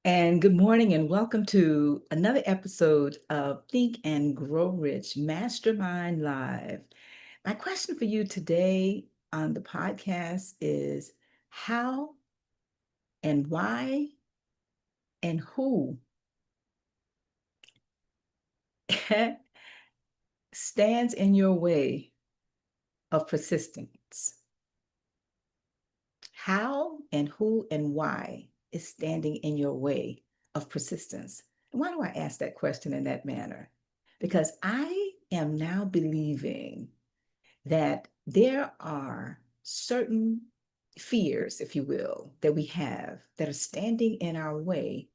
And good morning, and welcome to another episode of Think and Grow Rich Mastermind Live. My question for you today on the podcast is how and why and who stands in your way of persistence? How and who and why is standing in your way of persistence? And why do I ask that question in that manner? Because I am now believing that there are certain fears, if you will, that we have that are standing in our way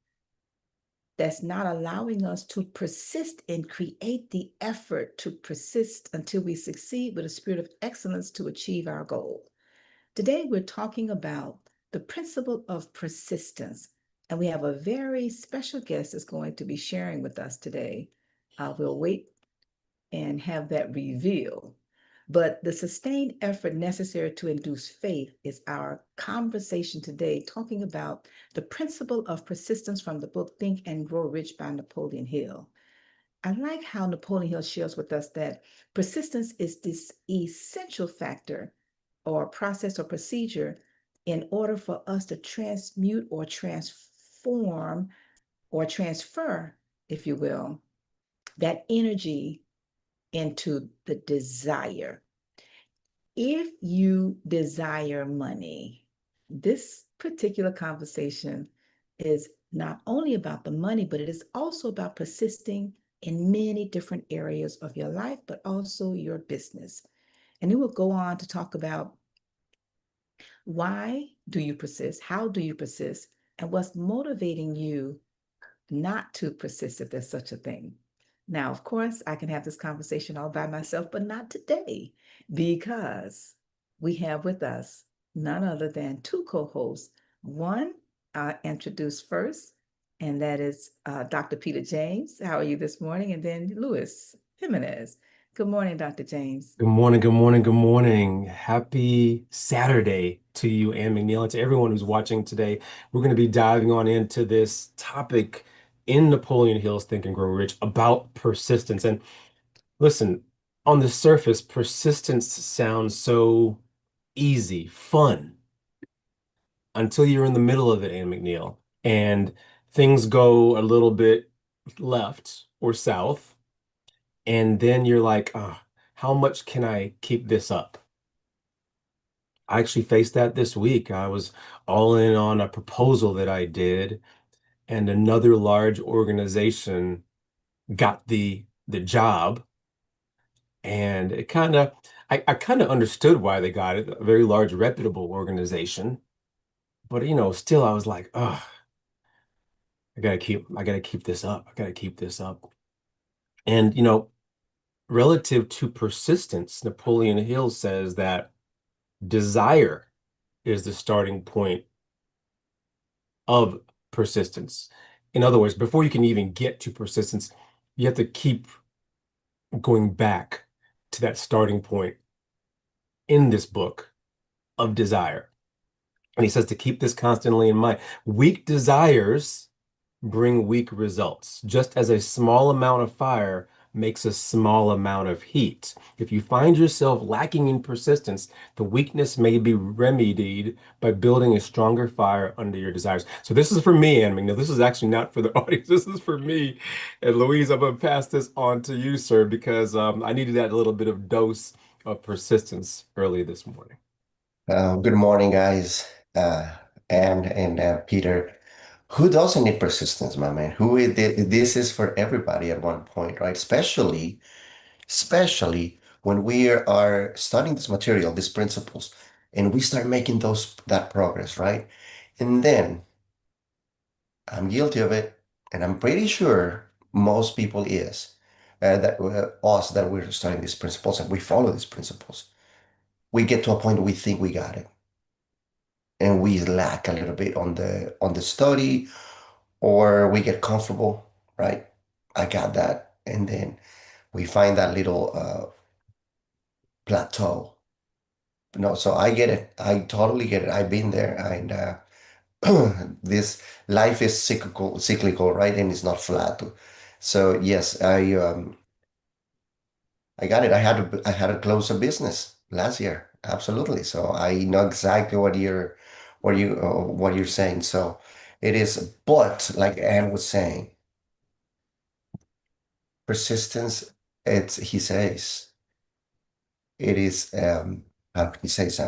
that's not allowing us to persist and create the effort to persist until we succeed with a spirit of excellence to achieve our goal. Today, we're talking about the principle of persistence, and we have a very special guest that's going to be sharing with us today. We'll wait and have that reveal. But the sustained effort necessary to induce faith is our conversation today, talking about the principle of persistence from the book Think and Grow Rich by Napoleon Hill. I like how Napoleon Hill shares with us that persistence is this essential factor or process or procedure in order for us to transmute or transform or transfer, if you will, that energy into the desire. If you desire money, this particular conversation is not only about the money, but it is also about persisting in many different areas of your life, but also your business. And then we'll go on to talk about why do you persist? How do you persist? And what's motivating you not to persist if there's such a thing. Now, of course, I can have this conversation all by myself, but not today because we have with us none other than two co-hosts. One I introduce first, and that is Dr. Peter James. How are you this morning? And then Luis Jimenez. Good morning, Dr. James. Good morning, good morning, good morning. Happy Saturday to you, Ann McNeil, and to everyone who's watching today. We're going to be diving on into this topic in Napoleon Hill's Think and Grow Rich about persistence. And listen, on the surface, persistence sounds so easy, fun, until you're in the middle of it, Ann McNeil, and things go a little bit left or south, and then you're like, oh, how much can I keep this up? I actually faced that this week. I was all in on a proposal that I did, and another large organization got the job, and it kind of I kind of understood why they got it, a very large reputable organization. But still I was like, oh, I gotta keep this up. I gotta keep this up. And relative to persistence, Napoleon Hill says that desire is the starting point of persistence. In other words, before you can even get to persistence, you have to keep going back to that starting point in this book of desire. And he says to keep this constantly in mind. Weak desires bring weak results, just as a small amount of fire makes a small amount of heat. If you find yourself lacking in persistence, the weakness may be remedied by building a stronger fire under your desires. So this is for me, Anne. Now, this is actually not for the audience. This is for me. And Louise, I'm going to pass this on to you, sir, because I needed that little bit of dose of persistence early this morning. Good morning, guys. And Peter. Who doesn't need persistence, my man? This is for everybody at one point, right? Especially when we are studying this material, these principles, and we start making that progress, right? And then I'm guilty of it, and I'm pretty sure most people is that us that we're studying these principles and we follow these principles. We get to a point where we think we got it and we lack a little bit on the study or we get comfortable, right? I got that. And then we find that little plateau. No, so I get it. I totally get it. I've been there. And this life is cyclical, right? And it's not flat. So yes, I got it. I had to close a business last year. Absolutely. So I know exactly what you're saying. So it is, but like Anne was saying, persistence, he says, it is, he says,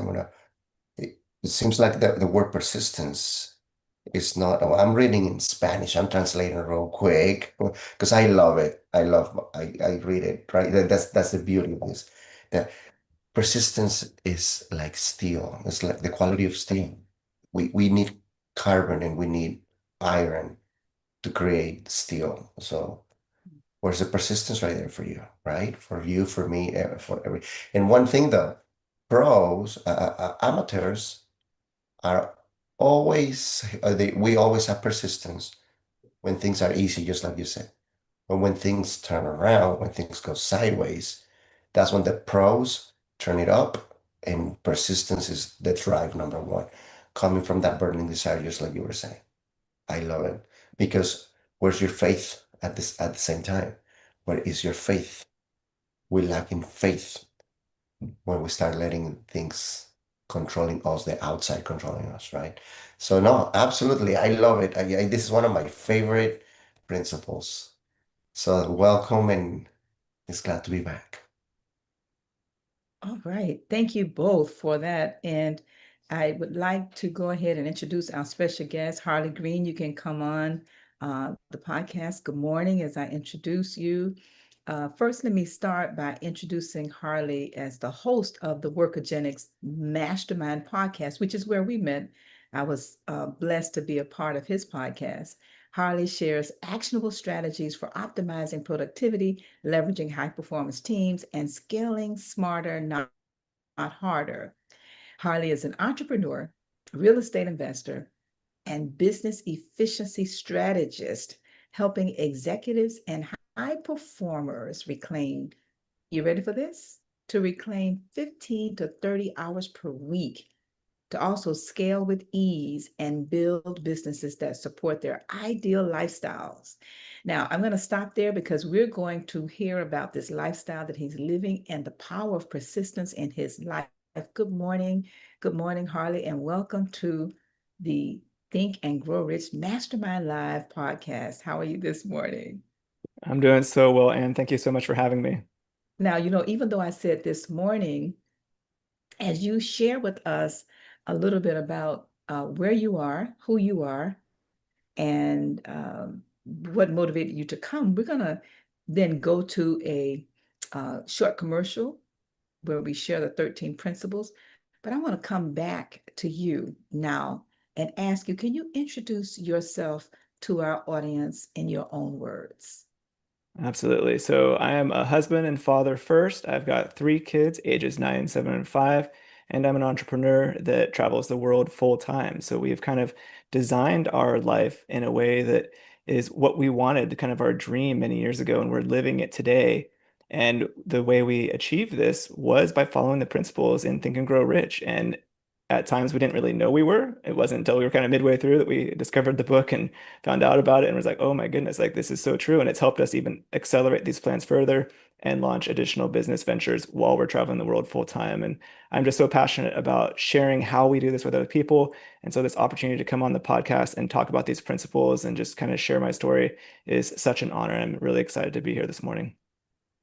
it seems like the word persistence is not, oh, I'm reading in Spanish. I'm translating real quick because I love it. I read it, right? That's the beauty of this. That persistence is like steel. It's like the quality of steel. We need carbon and we need iron to create steel. So where's the persistence right there for you, right? For you, for me, for every. And one thing though, pros, amateurs are always we always have persistence when things are easy, just like you said. But when things turn around, when things go sideways, that's when the pros turn it up, and persistence is the drive number one, coming from that burning desire, just like you were saying. I love it because where's your faith at the same time? Where is your faith? We lack in faith when we start letting things controlling us, the outside controlling us, right? So no, absolutely, I love it. This is one of my favorite principles. So welcome, and it's glad to be back. All right. Thank you both for that. And I would like to go ahead and introduce our special guest, Harley Green. You can come on the podcast. Good morning as I introduce you. First, let me start by introducing Harley as the host of the Workogenics Mastermind podcast, which is where we met. I was blessed to be a part of his podcast. Harley shares actionable strategies for optimizing productivity, leveraging high performance teams, and scaling smarter, not harder. Harley is an entrepreneur, real estate investor, and business efficiency strategist, helping executives and high performers reclaim, you ready for this? To reclaim 15 to 30 hours per week, to also scale with ease and build businesses that support their ideal lifestyles. Now, I'm going to stop there because we're going to hear about this lifestyle that he's living and the power of persistence in his life. Good morning. Good morning, Harley, and welcome to the Think and Grow Rich Mastermind Live podcast. How are you this morning? I'm doing so well, and thank you so much for having me. Now, even though I said this morning, as you share with us a little bit about where you are, who you are, and what motivated you to come, we're going to then go to a short commercial where we share the 13 principles. But I want to come back to you now and ask you, can you introduce yourself to our audience in your own words? Absolutely. So I am a husband and father first. I've got three kids, ages 9, 7, and 5, and I'm an entrepreneur that travels the world full time. So we've kind of designed our life in a way that is what we wanted, kind of our dream many years ago, and we're living it today. And the way we achieved this was by following the principles in Think and Grow Rich. And at times we didn't really know we were. It wasn't until we were kind of midway through that we discovered the book and found out about it and was like, oh my goodness, like this is so true. And it's helped us even accelerate these plans further and launch additional business ventures while we're traveling the world full time. And I'm just so passionate about sharing how we do this with other people. And so this opportunity to come on the podcast and talk about these principles and just kind of share my story is such an honor. I'm really excited to be here this morning.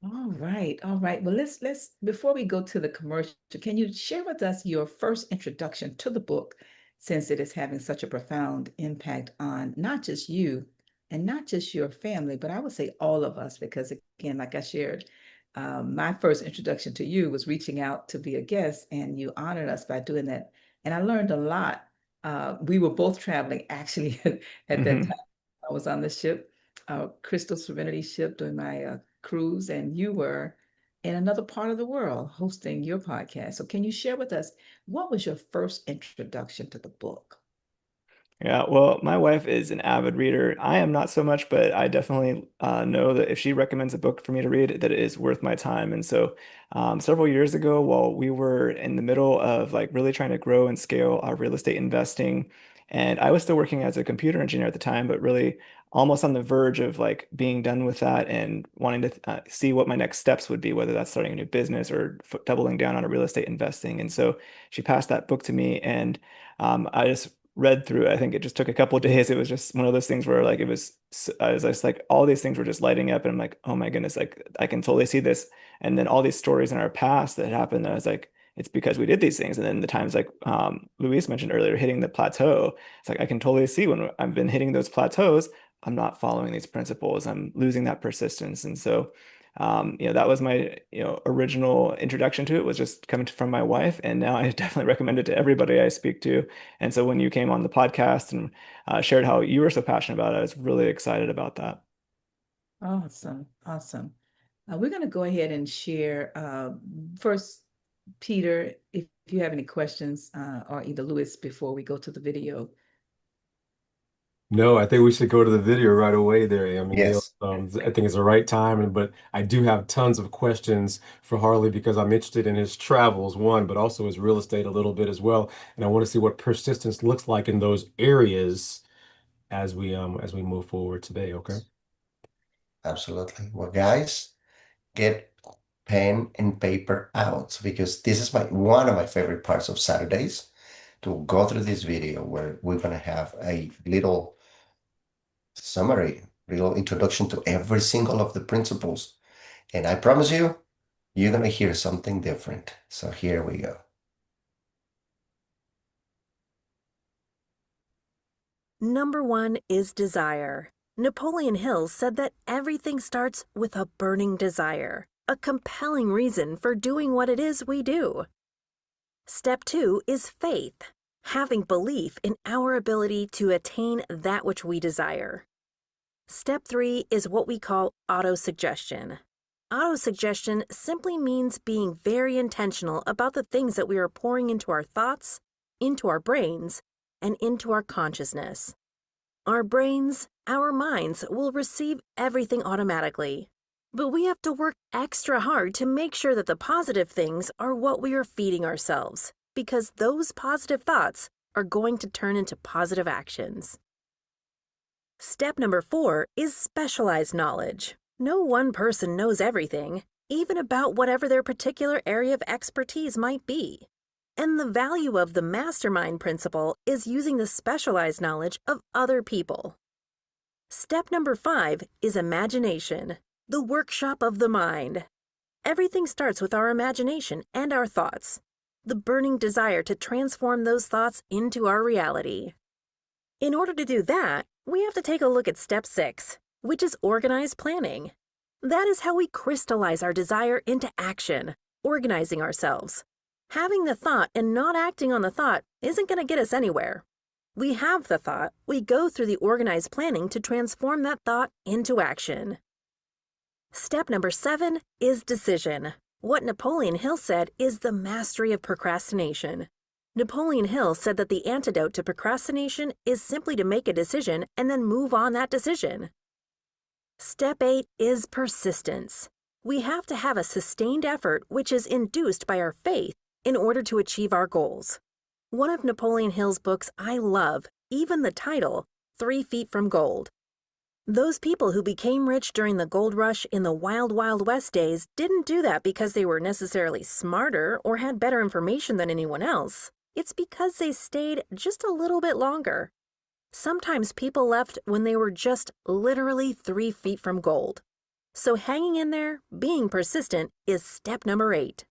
All right, all right. Well, let's before we go to the commercial, can you share with us your first introduction to the book, since it is having such a profound impact on not just you and not just your family, but I would say all of us, because again, like I shared, my first introduction to you was reaching out to be a guest, and you honored us by doing that. And I learned a lot. We were both traveling actually at that Mhm. time. I was on the ship, Crystal Serenity ship, doing my cruise, and you were in another part of the world hosting your podcast. So, can you share with us what was your first introduction to the book? Yeah, well, my wife is an avid reader. I am not so much, but I definitely know that if she recommends a book for me to read, that it is worth my time. And so, several years ago, while we were in the middle of like really trying to grow and scale our real estate investing And I was still working as a computer engineer at the time, but really almost on the verge of like being done with that and wanting to see what my next steps would be, whether that's starting a new business or doubling down on a real estate investing. And so she passed that book to me, and I just read through it. I think it just took a couple of days. It was just one of those things where like it was, I was just like, all these things were just lighting up, and I'm like, oh my goodness, like I can totally see this. And then all these stories in our past that happened, I was like, it's because we did these things. And then the times like Luis mentioned earlier, hitting the plateau, it's like I can totally see when I've been hitting those plateaus, I'm not following these principles. I'm losing that persistence. And so, that was my, original introduction to it, was just coming from my wife. And now I definitely recommend it to everybody I speak to. And so when you came on the podcast and shared how you were so passionate about it, I was really excited about that. Awesome. Awesome. We're going to go ahead and share first, Peter, if you have any questions, or either Louis, before we go to the video. No, I think we should go to the video right away there. I mean, Gail, Yes. I think it's the right time, but I do have tons of questions for Harley because I'm interested in his travels, one, but also his real estate a little bit as well. And I want to see what persistence looks like in those areas as we move forward today, okay? Absolutely. Well, guys, get pen and paper out because this is one of my favorite parts of Saturdays, to go through this video where we're gonna have a little summary, little introduction to every single of the principles. And I promise you, you're gonna hear something different. So here we go. Number 1 is desire. Napoleon Hill said that everything starts with a burning desire, a compelling reason for doing what it is we do. Step 2 is faith, having belief in our ability to attain that which we desire. Step 3 is what we call autosuggestion. Autosuggestion simply means being very intentional about the things that we are pouring into our thoughts, into our brains, and into our consciousness. Our brains, our minds will receive everything automatically, but we have to work extra hard to make sure that the positive things are what we are feeding ourselves, because those positive thoughts are going to turn into positive actions. Step number 4 is specialized knowledge. No one person knows everything, even about whatever their particular area of expertise might be. And the value of the mastermind principle is using the specialized knowledge of other people. Step number 5 is imagination, the workshop of the mind. Everything starts with our imagination and our thoughts, the burning desire to transform those thoughts into our reality. In order to do that, we have to take a look at step 6, which is organized planning. That is how we crystallize our desire into action, organizing ourselves. Having the thought and not acting on the thought isn't going to get us anywhere. We have the thought, we go through the organized planning to transform that thought into action. Step number 7 is decision. What Napoleon Hill said is the mastery of procrastination. Napoleon Hill said that the antidote to procrastination is simply to make a decision and then move on that decision. Step 8 is persistence. We have to have a sustained effort which is induced by our faith in order to achieve our goals. One of Napoleon Hill's books I love, even the title, 3 Feet from Gold. Those people who became rich during the gold rush in the Wild Wild West days didn't do that because they were necessarily smarter or had better information than anyone else. It's because they stayed just a little bit longer. Sometimes people left when they were just literally 3 feet from gold. So hanging in there, being persistent, is step number 8.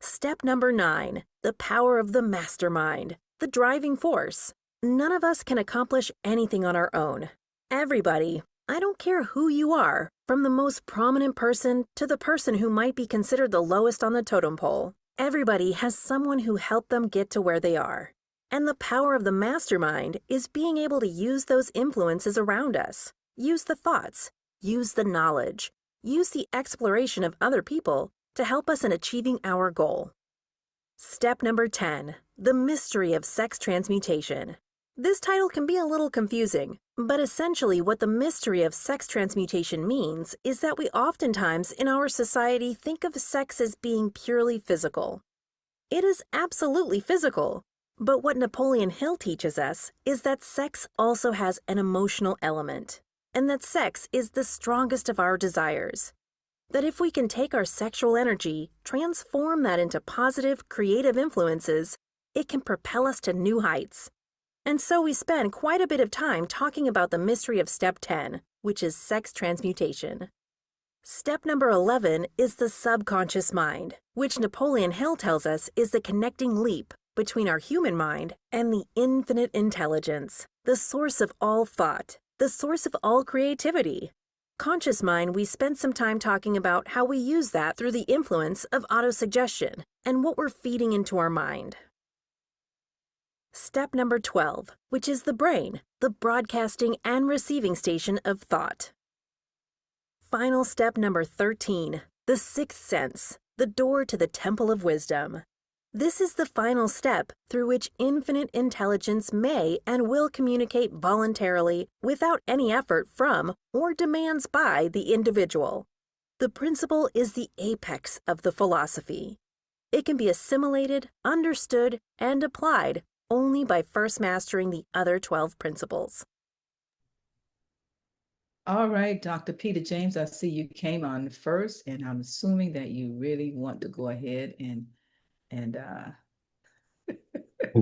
Step number 9, the power of the mastermind, the driving force. None of us can accomplish anything on our own. Everybody, I don't care who you are, from the most prominent person to the person who might be considered the lowest on the totem pole, everybody has someone who helped them get to where they are. And the power of the mastermind is being able to use those influences around us, use the thoughts, use the knowledge, use the exploration of other people to help us in achieving our goal. Step number 10, the mystery of sex transmutation. This title can be a little confusing, but essentially what the mystery of sex transmutation means is that we oftentimes in our society think of sex as being purely physical. It is absolutely physical, But what Napoleon Hill teaches us is that sex also has an emotional element, and that sex is the strongest of our desires. That if we can take our sexual energy, transform that into positive, creative influences, it can propel us to new heights. And so we spend quite a bit of time talking about the mystery of Step 10, which is sex transmutation. Step number 11 is the subconscious mind, which Napoleon Hill tells us is the connecting leap between our human mind and the infinite intelligence, the source of all thought, the source of all creativity. Conscious mind, we spent some time talking about how we use that through the influence of autosuggestion and what we're feeding into our mind. Step number 12, which is the brain, the broadcasting and receiving station of thought. Final step number 13, the sixth sense, the door to the temple of wisdom. This is the final step through which infinite intelligence may and will communicate voluntarily without any effort from or demands by the individual. The principle is the apex of the philosophy. It can be assimilated, understood, and applied only by first mastering the other 12 principles. All right, Dr. Peter James, I see you came on first, and I'm assuming that you really want to go ahead and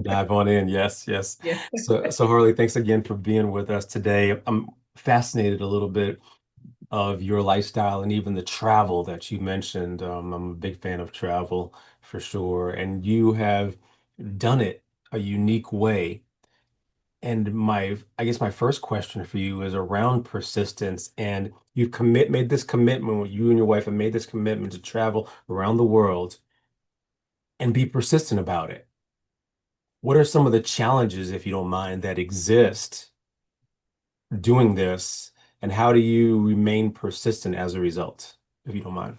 Dive on in. Yes, yes. yeah. So Harley, thanks again for being with us today. I'm fascinated a little bit of your lifestyle and even the travel that you mentioned. I'm a big fan of travel for sure, and you have done it a unique way. And I guess my first question for you is around persistence. And you've made this commitment, you and your wife have made this commitment to travel around the world and be persistent about it. What are some of the challenges, if you don't mind, that exist doing this? And how do you remain persistent as a result, if you don't mind?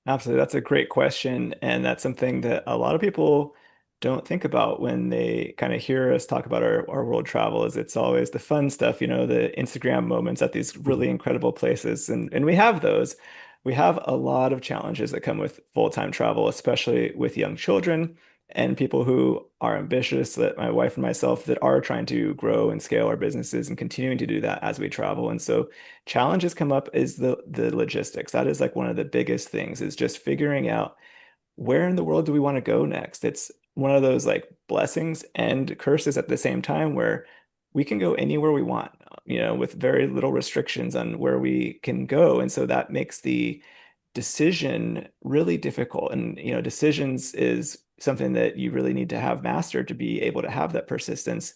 Absolutely. That's a great question. And that's something that a lot of people don't think about when they kind of hear us talk about our world travel is it's always the fun stuff, the Instagram moments at these really incredible places. And we have those. We have a lot of challenges that come with full-time travel, especially with young children and people who are ambitious, that my wife and myself that are trying to grow and scale our businesses and continuing to do that as we travel. And so challenges come up is the logistics. That is like one of the biggest things is just figuring out where in the world do we want to go next? It's one of those like blessings and curses at the same time where we can go anywhere we want, with very little restrictions on where we can go. And so that makes the decision really difficult. And, decisions is something that you really need to have mastered to be able to have that persistence.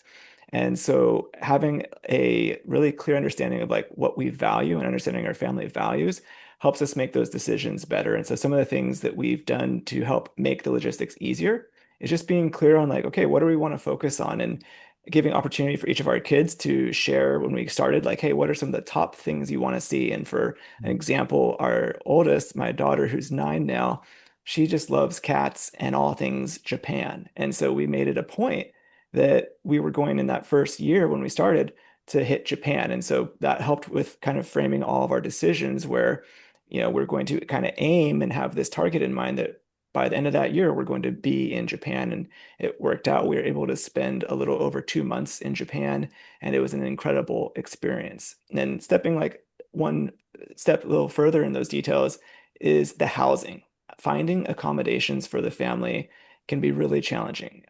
And so having a really clear understanding of like what we value and understanding our family values helps us make those decisions better. And so some of the things that we've done to help make the logistics easier is just being clear on like, okay, what do we want to focus on? And giving opportunity for each of our kids to share when we started, like, hey, what are some of the top things you want to see? And for an example, our oldest, my daughter, who's 9 now, she just loves cats and all things Japan. And so we made it a point that we were going in that first year when we started to hit Japan. And so that helped with kind of framing all of our decisions where, we're going to kind of aim and have this target in mind that by the end of that year, we're going to be in Japan. And it worked out. We were able to spend a little over 2 months in Japan, and it was an incredible experience. And then stepping like one step a little further in those details is the housing. Finding accommodations for the family can be really challenging.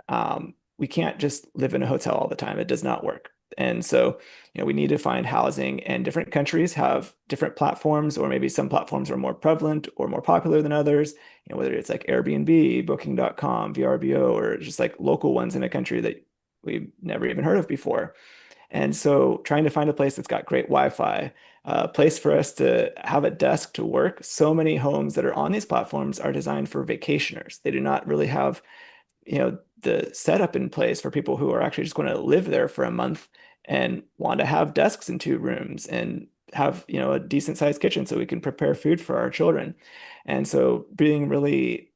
We can't just live in a hotel all the time. It does not work. And so, we need to find housing, and different countries have different platforms, or maybe some platforms are more prevalent or more popular than others, whether it's like Airbnb, Booking.com, VRBO, or just like local ones in a country that we've never even heard of before. And so trying to find a place that's got great Wi-Fi, a place for us to have a desk to work. So many homes that are on these platforms are designed for vacationers. They do not really have the setup in place for people who are actually just going to live there for a month and want to have desks in 2 rooms and have a decent sized kitchen so we can prepare food for our children. And so being really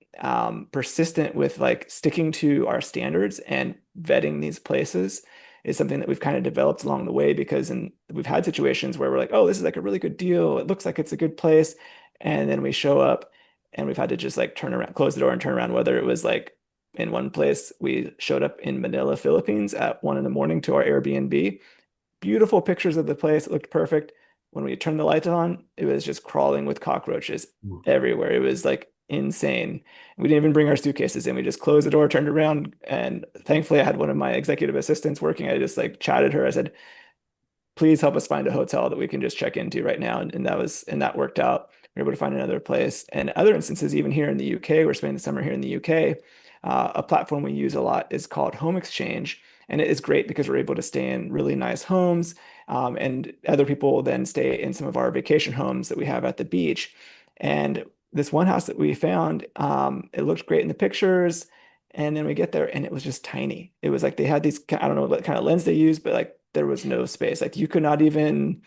persistent with like sticking to our standards and vetting these places is something that we've kind of developed along the way, because we've had situations where we're like, oh, this is like a really good deal, it looks like it's a good place, and then we show up and we've had to just like turn around, close the door and turn around, whether it was like In one place, we showed up in Manila, Philippines at 1 a.m. to our Airbnb. Beautiful pictures of the place. It looked perfect. When we turned the lights on, it was just crawling with cockroaches everywhere. It was like insane. We didn't even bring our suitcases in. We just closed the door, turned around, and thankfully I had one of my executive assistants working. I just like chatted her. I said, please help us find a hotel that we can just check into right now. And that worked out. We were able to find another place. And other instances, even here in the UK, we're spending the summer here in the UK. A platform we use a lot is called Home Exchange. And it is great because we're able to stay in really nice homes. And other people then stay in some of our vacation homes that we have at the beach. And this one house that we found, it looked great in the pictures. And then we get there and it was just tiny. It was like they had these, I don't know what kind of lens they used, but like there was no space. Like you could not even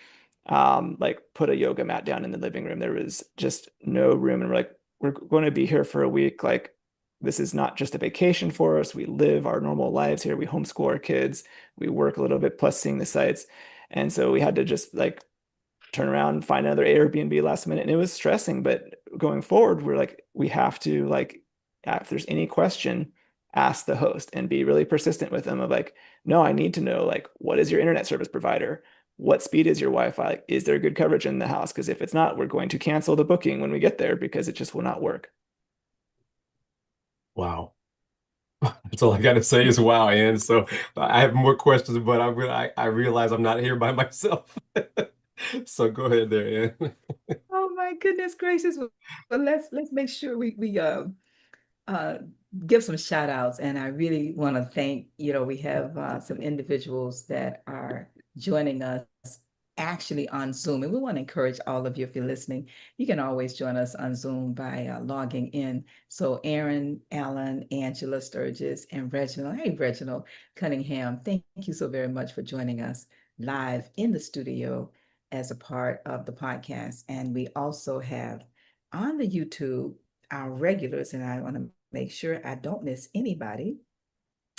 like put a yoga mat down in the living room. There was just no room. And we're like, we're going to be here for a week. Like this is not just a vacation for us. We live our normal lives here. We homeschool our kids. We work a little bit plus seeing the sights. And so we had to just like turn around and find another Airbnb last minute. And it was stressing, but going forward, we're like, we have to like, if there's any question, ask the host and be really persistent with them of like, no, I need to know like, what is your internet service provider? What speed is your Wi-Fi? Like, is there good coverage in the house? Because if it's not, we're going to cancel the booking when we get there because it just will not work. Wow. That's all I got to say is wow. And so I have more questions, but I realize I'm not here by myself. So go ahead there, Ann. Oh my goodness gracious. Well, let's make sure we uh, give some shout outs. And I really want to thank, we have some individuals that are joining us actually on Zoom. And we want to encourage all of you, if you're listening, you can always join us on Zoom by logging in. So Aaron, Alan, Angela Sturgis, and Reginald. Hey, Reginald Cunningham, thank you so very much for joining us live in the studio as a part of the podcast. And we also have on the YouTube our regulars, and I want to make sure I don't miss anybody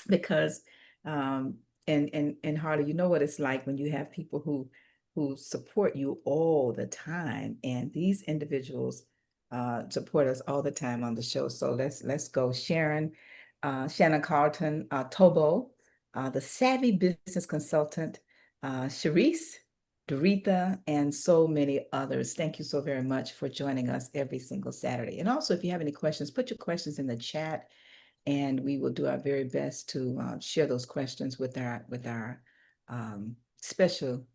because and Harley, you know what it's like when you have people who support you all the time, and these individuals support us all the time on the show. So let's go. Shannon Carlton, Tobo, the savvy business consultant, Sharice, Doretha, and so many others. Thank you so very much for joining us every single Saturday. And also, if you have any questions, put your questions in the chat, and we will do our very best to share those questions with our special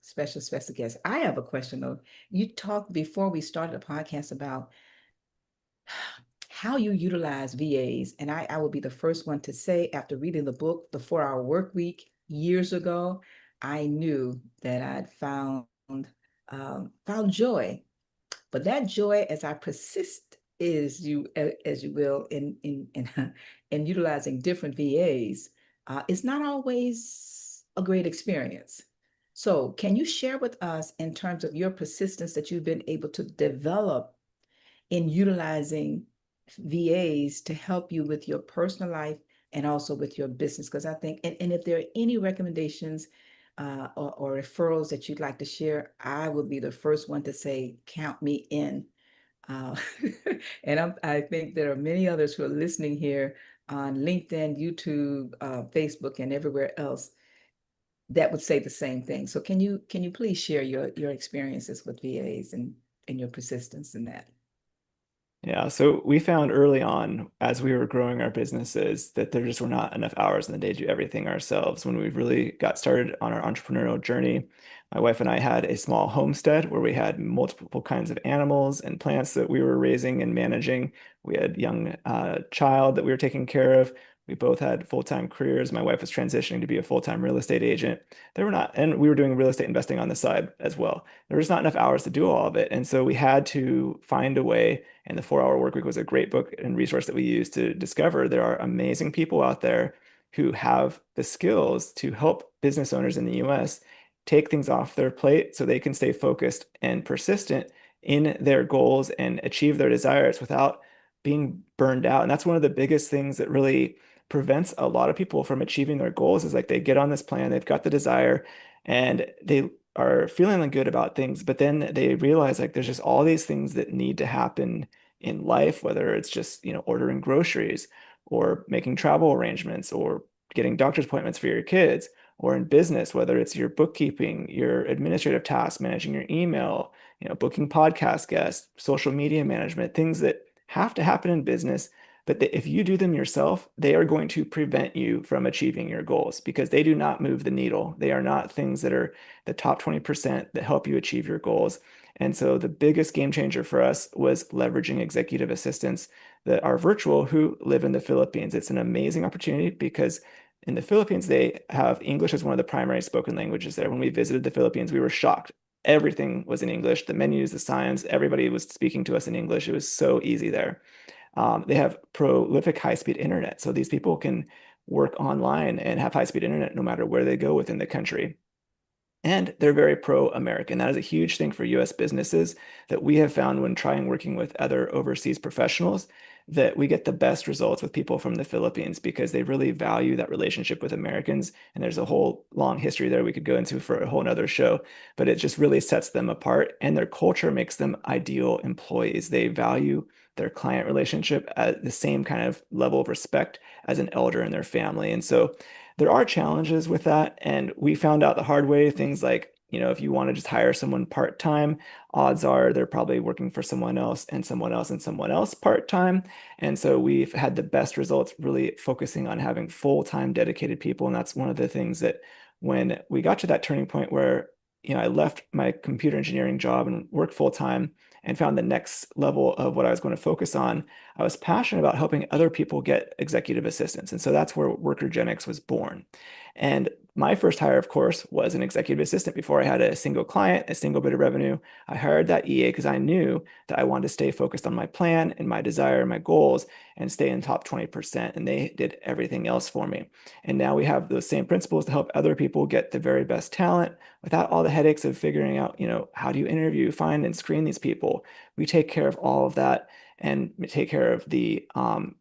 guests. I have a question though. You talked before we started the podcast about how you utilize VAs, and I will be the first one to say, after reading the book, The 4 Hour Work Week, years ago, I knew that I'd found joy. But that joy, as I persist, as you will, in utilizing different VAs, is not always a great experience. So, can you share with us in terms of your persistence that you've been able to develop in utilizing VAs to help you with your personal life and also with your business? Because I think, and if there are any recommendations or referrals that you'd like to share, I will be the first one to say, count me in. Uh, and I think there are many others who are listening here on LinkedIn, YouTube, Facebook, and everywhere else that would say the same thing. So can you please share your experiences with VAs and your persistence in that? Yeah, so we found early on as we were growing our businesses that there just were not enough hours in the day to do everything ourselves. When we really got started on our entrepreneurial journey, my wife and I had a small homestead where we had multiple kinds of animals and plants that we were raising and managing. We had a young child that we were taking care of. We both had full-time careers. My wife was transitioning to be a full-time real estate agent. There were not, and we were doing real estate investing on the side as well. There was not enough hours to do all of it. And so we had to find a way, and the 4 Hour Workweek was a great book and resource that we used to discover there are amazing people out there who have the skills to help business owners in the US take things off their plate so they can stay focused and persistent in their goals and achieve their desires without being burned out. And that's one of the biggest things that really prevents a lot of people from achieving their goals is like they get on this plan, they've got the desire, and they are feeling good about things, but then they realize like there's just all these things that need to happen in life, whether it's just, ordering groceries or making travel arrangements, or getting doctor's appointments for your kids, or in business, whether it's your bookkeeping, your administrative tasks, managing your email, booking podcast guests, social media management, things that have to happen in business. But if you do them yourself, they are going to prevent you from achieving your goals because they do not move the needle. They are not things that are the top 20% that help you achieve your goals. And so the biggest game changer for us was leveraging executive assistants that are virtual who live in the Philippines. It's an amazing opportunity because in the Philippines, they have English as one of the primary spoken languages there. When we visited the Philippines, we were shocked. Everything was in English. The menus, the signs, everybody was speaking to us in English. It was so easy there. They have prolific high-speed internet. So these people can work online and have high-speed internet no matter where they go within the country. And they're very pro-American. That is a huge thing for US businesses that we have found when trying working with other overseas professionals, that we get the best results with people from the Philippines because they really value that relationship with Americans. And there's a whole long history there we could go into for a whole nother show, but it just really sets them apart. And their culture makes them ideal employees. They value their client relationship at the same kind of level of respect as an elder in their family. And so there are challenges with that. And we found out the hard way, things like, if you want to just hire someone part-time, odds are they're probably working for someone else and someone else and someone else part-time. And so we've had the best results really focusing on having full-time dedicated people. And that's one of the things that when we got to that turning point where, I left my computer engineering job and worked full-time and found the next level of what I was going to focus on, I was passionate about helping other people get executive assistants. And so that's where Workergenics was born. And my first hire, of course, was an executive assistant. Before I had a single client, a single bit of revenue, I hired that EA because I knew that I wanted to stay focused on my plan and my desire and my goals and stay in top 20%. And they did everything else for me. And now we have those same principles to help other people get the very best talent without all the headaches of figuring out, how do you interview, find, and screen these people? We take care of all of that and take care of the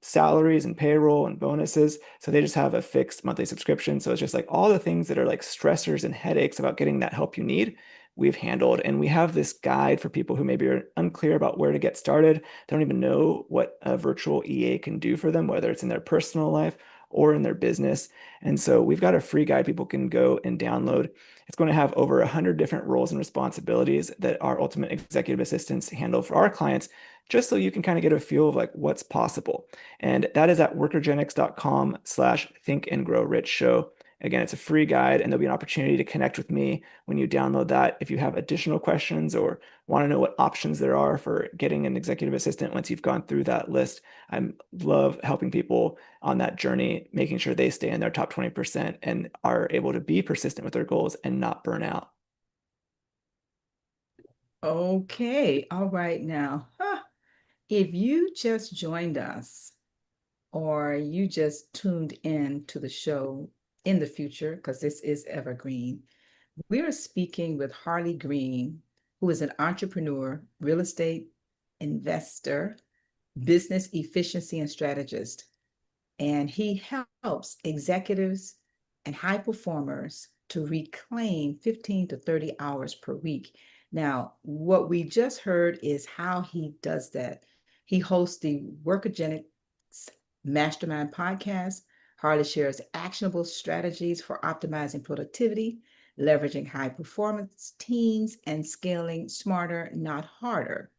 salaries and payroll and bonuses. So they just have a fixed monthly subscription. So it's just like all the things that are like stressors and headaches about getting that help you need, we've handled. And we have this guide for people who maybe are unclear about where to get started. They don't even know what a virtual EA can do for them, whether it's in their personal life or in their business. And so we've got a free guide people can go and download. It's going to have over 100 different roles and responsibilities that our ultimate executive assistants handle for our clients, just so you can kind of get a feel of like what's possible. And that is at workergenics.com/think and grow rich show. Again, it's a free guide and there'll be an opportunity to connect with me when you download that. If you have additional questions or want to know what options there are for getting an executive assistant once you've gone through that list, I love helping people on that journey, making sure they stay in their top 20% and are able to be persistent with their goals and not burn out. Okay, all right now. If you just joined us or you just tuned in to the show in the future, because this is evergreen, we are speaking with Harley Green, who is an entrepreneur, real estate investor, business efficiency and strategist. And he helps executives and high performers to reclaim 15 to 30 hours per week. Now, what we just heard is how he does that. He hosts the Workogenics Mastermind podcast. Harley shares actionable strategies for optimizing productivity, leveraging high performance teams, and scaling smarter, not harder.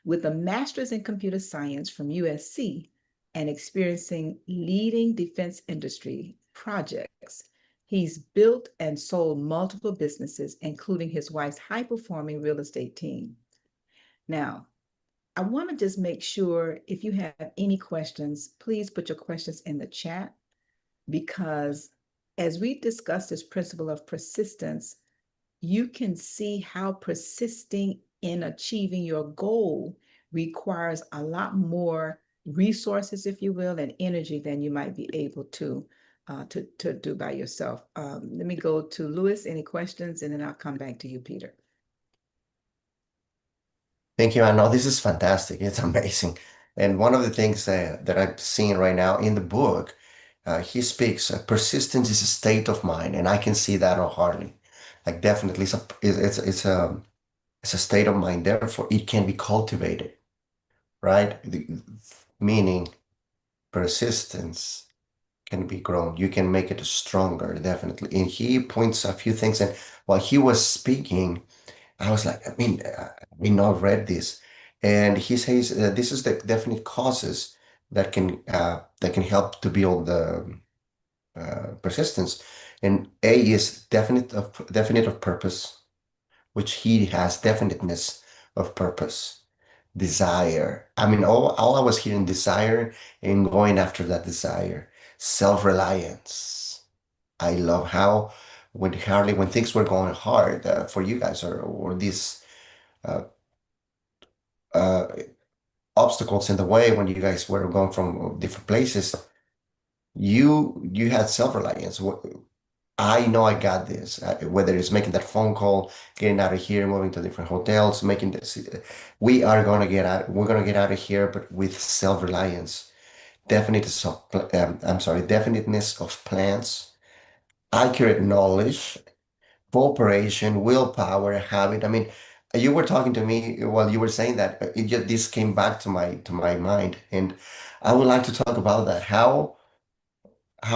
With a master's in computer science from USC and experiencing leading defense industry projects, he's built and sold multiple businesses, including his wife's high performing real estate team. Now, I want to just make sure if you have any questions, please put your questions in the chat, because as we discuss this principle of persistence, you can see how persisting in achieving your goal requires a lot more resources, if you will, and energy than you might be able to do by yourself. Let me go to Lewis. Any questions? And then I'll come back to you, Peter. Thank you, Anna. This is fantastic. It's amazing. And one of the things that I'm seeing right now in the book, he speaks, persistence is a state of mind, and I can see that on Harley. Like definitely, it's a state of mind. Therefore, it can be cultivated, right? Meaning, persistence can be grown. You can make it stronger, definitely. And he points a few things. And while he was speaking, I was like, I've read this, and he says this is the definite causes that can help to build the persistence. And A is definite of purpose, which he has definiteness of purpose, desire. I mean, all I was hearing desire and going after that desire, self-reliance. I love how when things were going hard for you guys, or these uh, uh, obstacles in the way when you guys were going from different places, you had self-reliance. I know I got this. Whether it's making that phone call, getting out of here, moving to different hotels, making this, we are gonna get out. We're gonna get out of here, but with self-reliance, definiteness of plans, accurate knowledge, cooperation, willpower, habit. I mean, you were talking to me while you were saying that. This came back to my mind, and I would like to talk about that. How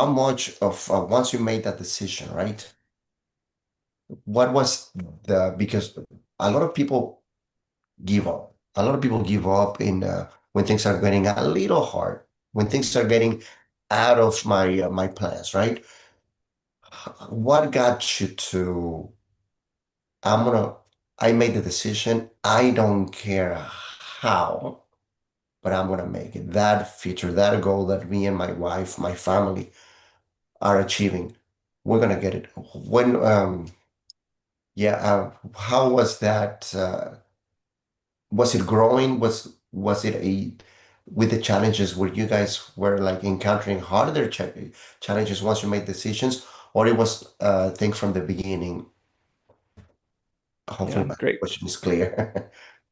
much of once you made that decision, right? What was the because a lot of people give up. A lot of people give up in when things are getting a little hard, when things are getting out of my plans, right? What got you to? I'm gonna. I made the decision. I don't care how, but I'm gonna make it. That feature, that goal that me and my wife, my family are achieving. We're gonna get it. Yeah. How was that? Was it growing? Was it a with the challenges where you guys were like encountering harder challenges once you made decisions, or it was things from the beginning? Yeah, Hopefully, my great. question is clear.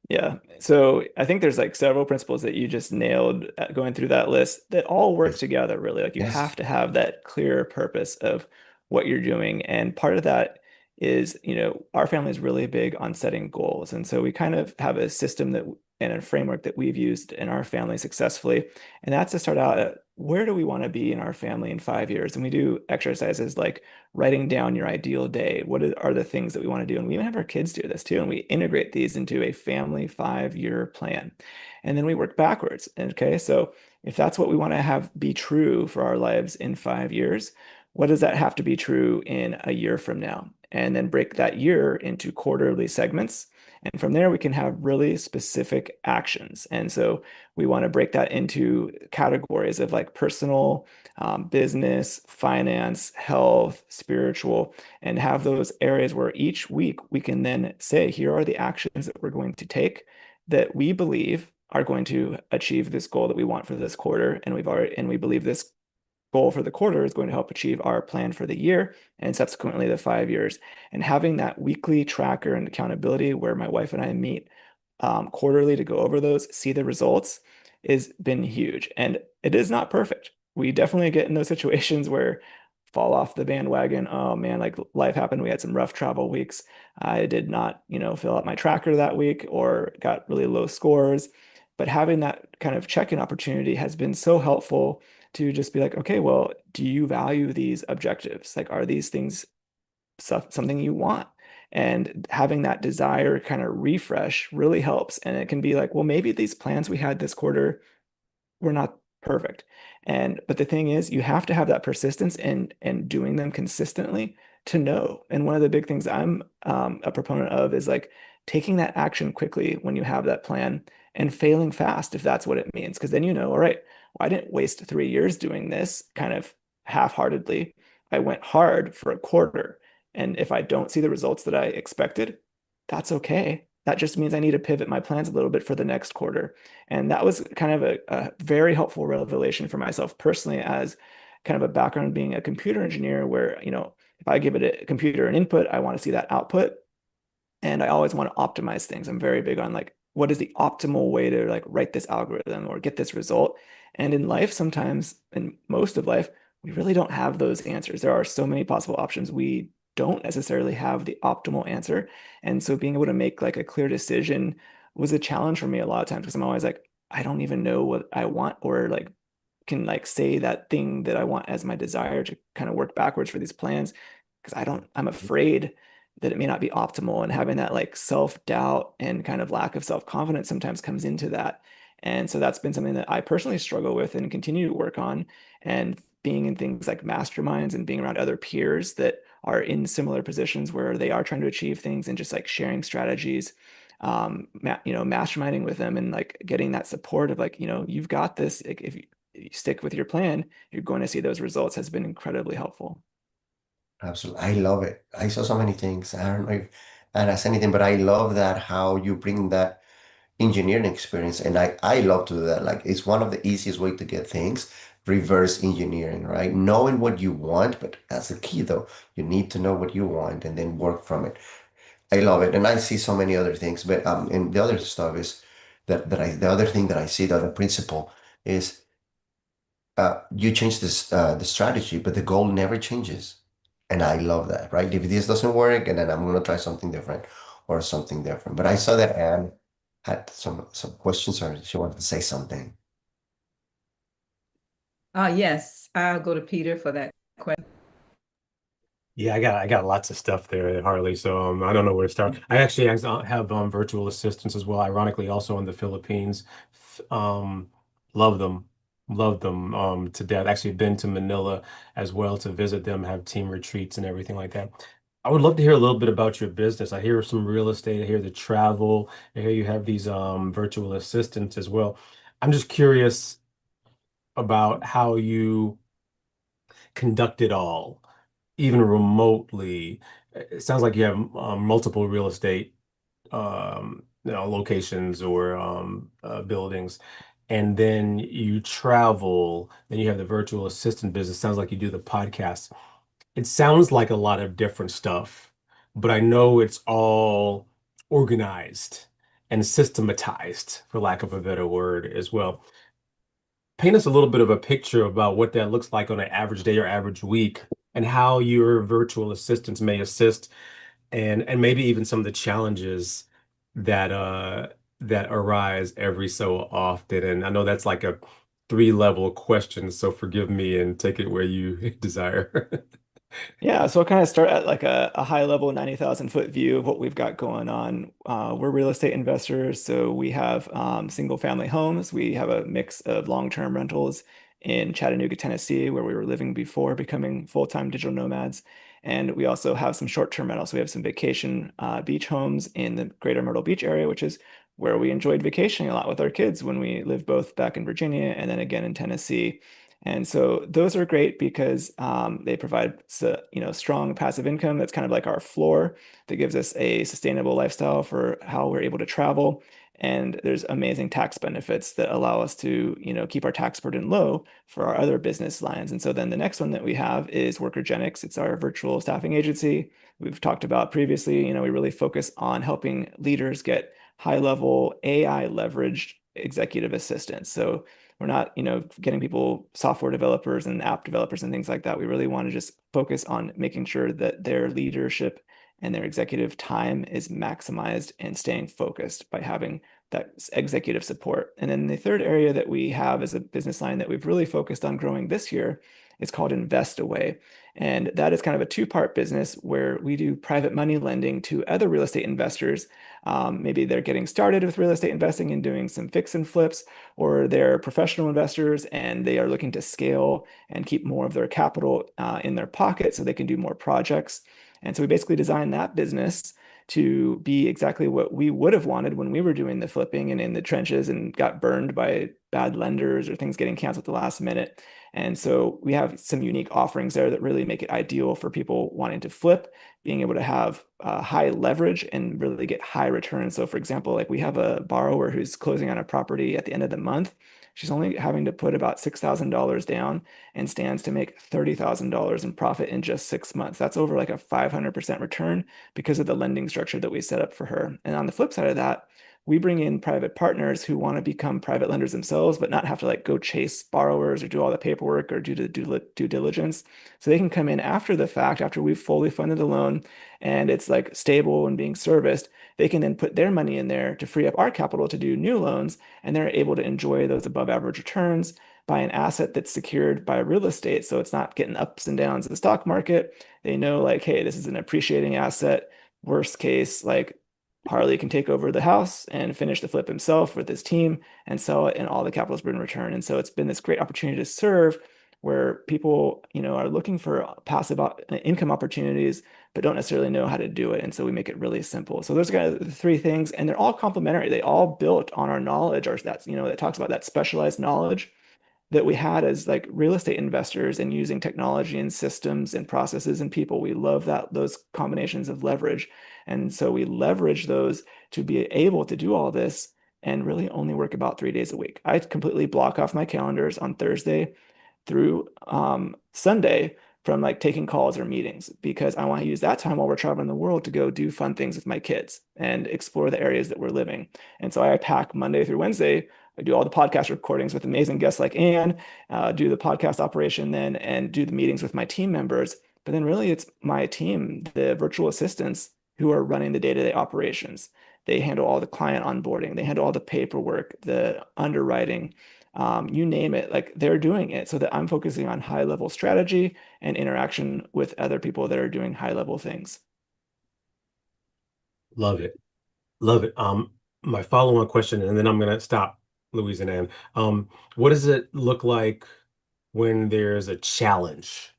Yeah. So I think there's like several principles that you just nailed going through that list that all work Yes. together, really. Like you have Yes. to have that clear purpose of what you're doing. And part of that is, our family is really big on setting goals. And so we kind of have a system and a framework that we've used in our family successfully. And that's to start out at where do we want to be in our family in 5 years? And we do exercises like writing down your ideal day. What are the things that we want to do? And we even have our kids do this too. And we integrate these into a family 5-year plan. And then we work backwards. Okay. So if that's what we want to have be true for our lives in 5 years, what does that have to be true in a year from now? And then break that year into quarterly segments. And from there, we can have really specific actions. And so we want to break that into categories of like personal, business, finance, health, spiritual, and have those areas where each week we can then say, here are the actions that we're going to take that we believe are going to achieve this goal that we want for this quarter. And we believe this goal for the quarter is going to help achieve our plan for the year and subsequently the 5 years. And having that weekly tracker and accountability where my wife and I meet quarterly to go over those, see the results, has been huge. And it is not perfect. We definitely get in those situations where fall off the bandwagon. Oh man, like life happened. We had some rough travel weeks. I did not, fill out my tracker that week or got really low scores. But having that kind of check-in opportunity has been so helpful to just be like, okay, well, do you value these objectives? Like, are these things something you want? And having that desire kind of refresh really helps. And it can be like, well, maybe these plans we had this quarter were not perfect. But the thing is, you have to have that persistence and doing them consistently to know. And one of the big things I'm a proponent of is like taking that action quickly when you have that plan and failing fast if that's what it means. Because then all right, well, I didn't waste 3 years doing this kind of half-heartedly. I went hard for a quarter. And if I don't see the results that I expected, that's okay. That just means I need to pivot my plans a little bit for the next quarter. And that was kind of a very helpful revelation for myself personally as kind of a background being a computer engineer where, if I give it a computer an input, I want to see that output. And I always want to optimize things. I'm very big on like, what is the optimal way to like write this algorithm or get this result? And in life, sometimes, in most of life, we really don't have those answers. There are so many possible options. We don't necessarily have the optimal answer. And so being able to make like a clear decision was a challenge for me a lot of times because I'm always like, I don't even know what I want or like can like say that thing that I want as my desire to kind of work backwards for these plans because I'm afraid that it may not be optimal, and having that like self-doubt and kind of lack of self-confidence sometimes comes into that. And so that's been something that I personally struggle with and continue to work on. And being in things like masterminds and being around other peers that are in similar positions where they are trying to achieve things and just like sharing strategies, masterminding with them and like getting that support of like, you've got this. Like, if you stick with your plan, you're going to see those results has been incredibly helpful. Absolutely. I love it. I saw so many things. I don't know if Anna has anything, but I love that how you bring that engineering experience. And I love to do that. Like it's one of the easiest way to get things, reverse engineering, right? Knowing what you want, but that's the key though. You need to know what you want and then work from it. I love it. And I see so many other things, but and the other stuff is the other thing that I see, the other principle is you change the strategy, but the goal never changes. And I love that, right? If this doesn't work, and then I'm gonna try something different or something different. But I saw that Anne had some questions or she wanted to say something. Yes, I'll go to Peter for that question. Yeah, I got lots of stuff there, Harley. So I don't know where to start. I actually have virtual assistants as well. Ironically, also in the Philippines. Um, love them, love them to death. Actually, been to Manila as well to visit them, have team retreats and everything like that. I would love to hear a little bit about your business. I hear some real estate. I hear the travel. I hear you have these virtual assistants as well. I'm just curious about how you conduct it all, even remotely. It sounds like you have multiple real estate locations or buildings, and then you travel. Then you have the virtual assistant business. Sounds like you do the podcast. It sounds like a lot of different stuff, but I know it's all organized and systematized, for lack of a better word, as well. Paint us a little bit of a picture about what that looks like on an average day or average week and how your virtual assistants may assist and maybe even some of the challenges that that arise every so often. And I know that's like a three-level question, so forgive me and take it where you desire. Yeah, so I'll kind of start at like a high level 90,000 foot view of what we've got going on. We're real estate investors, so we have single family homes. We have a mix of long-term rentals in Chattanooga, Tennessee, where we were living before becoming full-time digital nomads. And we also have some short-term rentals. We have some vacation beach homes in the greater Myrtle Beach area, which is where we enjoyed vacationing a lot with our kids when we lived both back in Virginia and then again in Tennessee. And so those are great because they provide strong passive income. That's kind of like our floor that gives us a sustainable lifestyle for how we're able to travel. And there's amazing tax benefits that allow us to keep our tax burden low for our other business lines. And so then the next one that we have is Workergenics. It's our virtual staffing agency. We've talked about previously, we really focus on helping leaders get high level AI leveraged executive assistance. So we're not, getting people software developers and app developers and things like that. We really want to just focus on making sure that their leadership and their executive time is maximized and staying focused by having that executive support. And then the third area that we have as a business line that we've really focused on growing this year is called Invest Away. And that is kind of a two-part business where we do private money lending to other real estate investors. Maybe they're getting started with real estate investing and doing some fix and flips, or they're professional investors and they are looking to scale and keep more of their capital in their pocket so they can do more projects. And so we basically designed that business to be exactly what we would have wanted when we were doing the flipping and in the trenches and got burned by bad lenders or things getting canceled at the last minute. And so we have some unique offerings there that really make it ideal for people wanting to flip, being able to have high leverage and really get high returns. So for example, like we have a borrower who's closing on a property at the end of the month. She's only having to put about $6,000 down and stands to make $30,000 in profit in just 6 months. That's over like a 500% return because of the lending structure that we set up for her. And on the flip side of that, we bring in private partners who want to become private lenders themselves, but not have to like go chase borrowers or do all the paperwork or do the due diligence. So they can come in after the fact, after we've fully funded the loan and it's like stable and being serviced. They can then put their money in there to free up our capital to do new loans, and they're able to enjoy those above average returns. buy an asset that's secured by real estate. So it's not getting ups and downs of the stock market. They know like, hey, this is an appreciating asset. Worst case, like Harley can take over the house and finish the flip himself with his team and sell it, and all the capital's been returned. And so it's been this great opportunity to serve where people, are looking for passive income opportunities, but don't necessarily know how to do it. And so we make it really simple. So those are kind of the three things, and they're all complementary. They all built on our knowledge, or that's, that talks about that specialized knowledge that we had as like real estate investors and using technology and systems and processes and people. We love those combinations of leverage. And so we leverage those to be able to do all this and really only work about 3 days a week. I completely block off my calendars on Thursday through Sunday from like taking calls or meetings, because I want to use that time while we're traveling the world to go do fun things with my kids and explore the areas that we're living. And so I pack Monday through Wednesday. I do all the podcast recordings with amazing guests like Anne, do the podcast operation then, and do the meetings with my team members. But then really it's my team, the virtual assistants, who are running the day-to-day operations. They handle all the client onboarding. They handle all the paperwork, the underwriting, you name it, like they're doing it, so that I'm focusing on high level strategy and interaction with other people that are doing high level things. Love it. Love it. My follow-on question, and then I'm gonna stop, Louise and Ann. What does it look like when there's a challenge?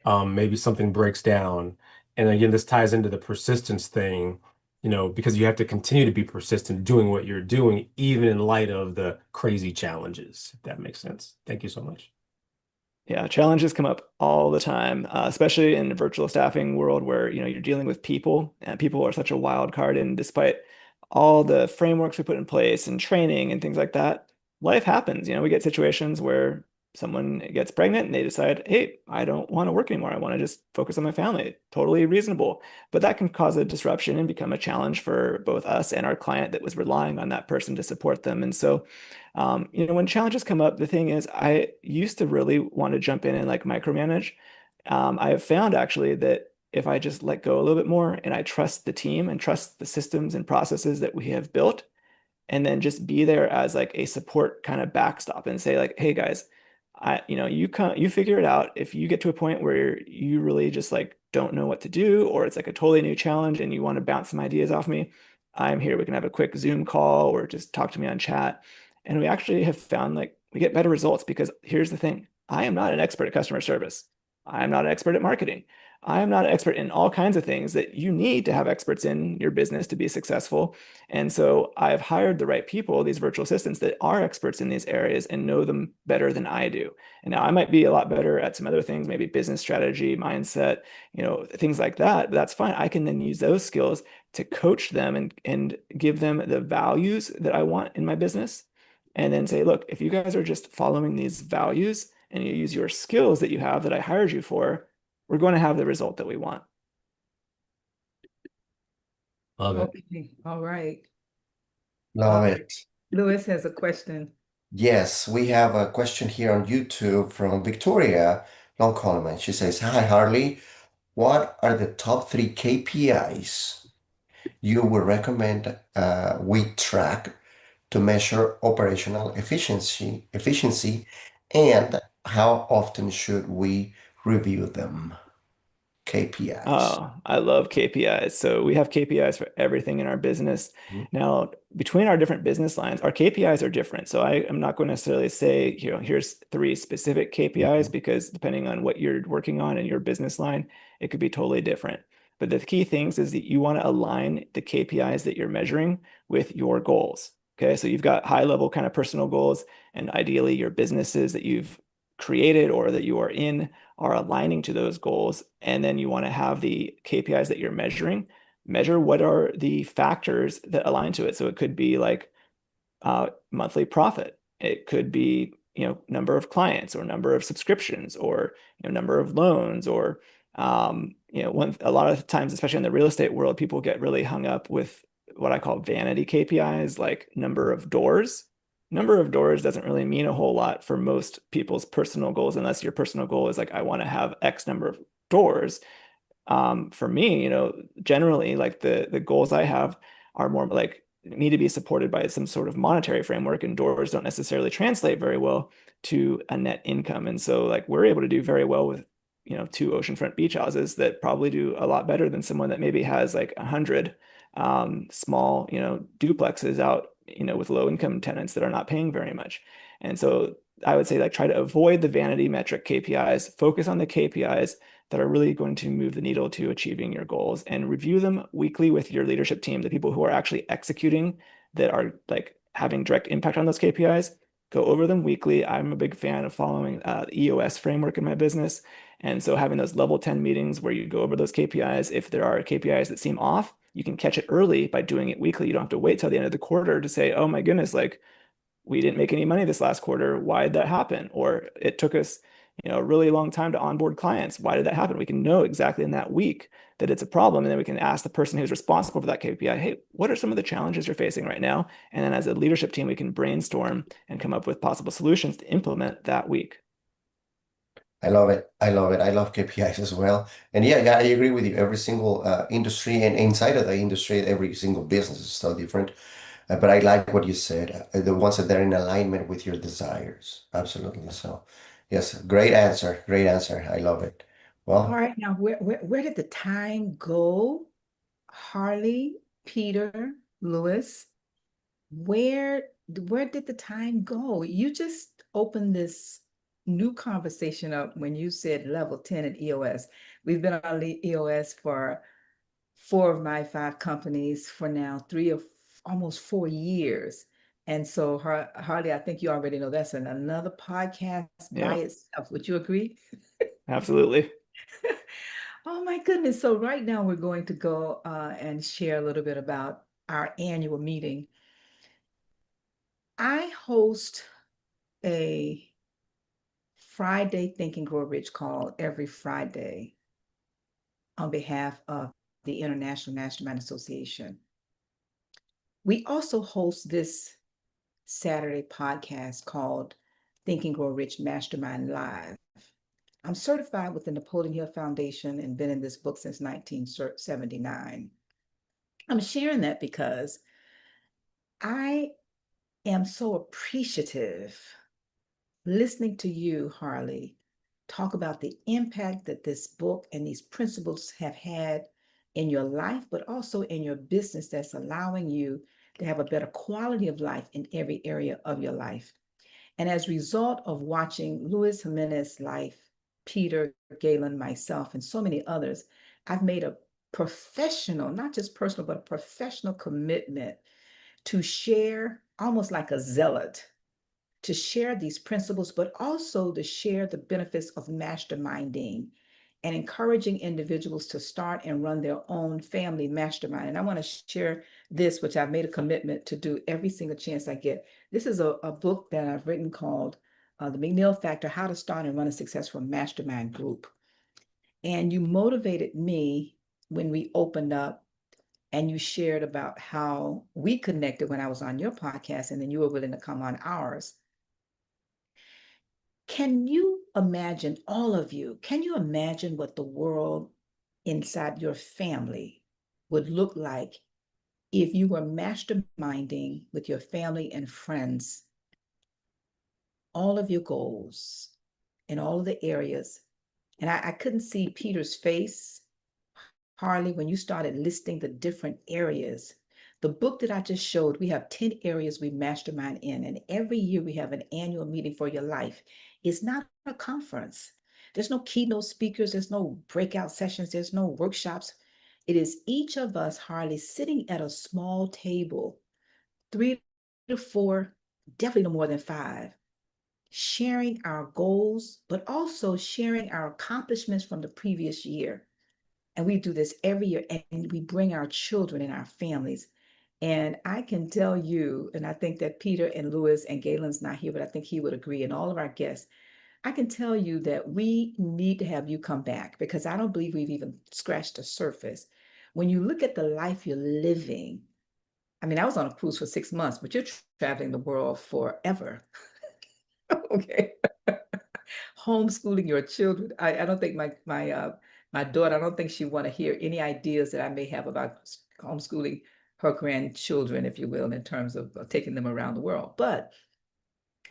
Maybe something breaks down. And again, this ties into the persistence thing, because you have to continue to be persistent doing what you're doing, even in light of the crazy challenges, if that makes sense. Thank you so much. Yeah, challenges come up all the time, especially in the virtual staffing world where you're dealing with people, and people are such a wild card. And despite all the frameworks we put in place and training and things like that, life happens. We get situations where someone gets pregnant and they decide, hey, I don't want to work anymore. I want to just focus on my family. Totally reasonable. But that can cause a disruption and become a challenge for both us and our client that was relying on that person to support them. And so when challenges come up, the thing is, I used to really want to jump in and like micromanage. I have found actually that if I just let go a little bit more and I trust the team and trust the systems and processes that we have built, and then just be there as like a support kind of backstop and say like, hey guys, you figure it out. If you get to a point where you really just like don't know what to do, or it's like a totally new challenge and you want to bounce some ideas off me, I'm here. We can have a quick Zoom call or just talk to me on chat. And we actually have found like we get better results, because here's the thing. I am not an expert at customer service. I am not an expert at marketing. I am not an expert in all kinds of things that you need to have experts in your business to be successful. And so I've hired the right people, these virtual assistants that are experts in these areas and know them better than I do. And now I might be a lot better at some other things, maybe business strategy, mindset, things like that. But that's fine. I can then use those skills to coach them and give them the values that I want in my business. And then say, look, if you guys are just following these values and you use your skills that you have that I hired you for, we're going to have the result that we want. Love it. Okay. All right. Love it. Lewis has a question. Yes, we have a question here on YouTube from Victoria Long Coleman. She says, hi, Harley. What are the top 3 KPIs you would recommend we track to measure operational efficiency, and how often should we review them? KPIs. Oh, I love KPIs. So we have KPIs for everything in our business. Mhm. Now, between our different business lines, our KPIs are different. So I am not going to necessarily say, here's 3 specific KPIs, Mhm. because depending on what you're working on in your business line, it could be totally different. But the key things is that you want to align the KPIs that you're measuring with your goals. Okay, so you've got high level kind of personal goals, and ideally your businesses that you've created or that you are in are aligning to those goals. And then you want to have the KPIs that you're measure what are the factors that align to it. So it could be like monthly profit. It could be, number of clients or number of subscriptions, or, number of loans, or, a lot of times, especially in the real estate world, people get really hung up with what I call vanity KPIs, like number of doors. Number of doors doesn't really mean a whole lot for most people's personal goals, unless your personal goal is like, I want to have X number of doors. For me, generally like the goals I have are more like need to be supported by some sort of monetary framework, and doors don't necessarily translate very well. to a net income. And so like we're able to do very well with, 2 oceanfront beach houses that probably do a lot better than someone that maybe has like 100 small, duplexes out, with low income tenants that are not paying very much. And so I would say like try to avoid the vanity metric KPIs, focus on the KPIs that are really going to move the needle to achieving your goals, and review them weekly with your leadership team, the people who are actually executing, that are like having direct impact on those KPIs. Go over them weekly. I'm a big fan of following the EOS framework in my business. And so having those level 10 meetings where you go over those KPIs, if there are KPIs that seem off, you can catch it early by doing it weekly. You don't have to wait till the end of the quarter to say, oh my goodness, like we didn't make any money this last quarter. Why did that happen? Or it took us, a really long time to onboard clients. Why did that happen? We can know exactly in that week that it's a problem. And then we can ask the person who's responsible for that KPI, hey, what are some of the challenges you're facing right now? And then as a leadership team, we can brainstorm and come up with possible solutions to implement that week. I love it. I love it. I love KPIs as well. And yeah, I agree with you. Every single industry, and inside of the industry, every single business is so different. But I like what you said, the ones that are in alignment with your desires. Absolutely. So, yes, great answer. Great answer. I love it. All Well, right, now where did the time go? Harley, Peter, Lewis, where did the time go? You just opened this new conversation up when you said level 10 at EOS. We've been on EOS for 4 of my 5 companies for now 3 of almost 4 years. And so, Harley, I think you already know that's another podcast by Yeah, itself. Would you agree? absolutely. Oh my goodness. So right now we're going to go and share a little bit about our annual meeting. I host a Friday Think and Grow Rich call every Friday on behalf of the International Mastermind Association. We also host this Saturday podcast called Think and Grow Rich Mastermind Live. I'm certified with the Napoleon Hill Foundation and been in this book since 1979. I'm sharing that because I am so appreciative listening to you, Harley, talk about the impact that this book and these principles have had in your life, but also in your business, that's allowing you to have a better quality of life in every area of your life. And as a result of watching Luis Jimenez's life, Peter, Galen, myself, and so many others, I've made a professional, not just personal, but a professional commitment to share, almost like a zealot, to share these principles, but also to share the benefits of masterminding and encouraging individuals to start and run their own family mastermind. And I want to share this, which I've made a commitment to do every single chance I get. This is a book that I've written called The McNeil Factor: How to Start and Run a Successful Mastermind Group. And you motivated me when we opened up and you shared about how we connected when I was on your podcast, and then you were willing to come on ours. Can you imagine, all of you, can you imagine what the world inside your family would look like if you were masterminding with your family and friends all of your goals in all of the areas? And I couldn't see Peter's face, Harley, when you started listing the different areas. The book that I just showed, we have 10 areas we mastermind in, and every year we have an annual meeting for your life. It's not a conference. There's no keynote speakers, there's no breakout sessions, there's no workshops. It is each of us, Harley, sitting at a small table, 3 to 4, definitely no more than 5, sharing our goals, but also sharing our accomplishments from the previous year. And we do this every year, and we bring our children and our families. And I can tell you, and I think that Peter and Lewis and Galen's not here, but I think he would agree, and all of our guests, I can tell you that we need to have you come back, because I don't believe we've even scratched the surface. When you look at the life you're living, I mean, I was on a cruise for 6 months, but you're traveling the world forever. Okay. Homeschooling your children. I don't think my daughter, I don't think she want to hear any ideas that I may have about homeschooling her grandchildren, if you will, in terms of taking them around the world. But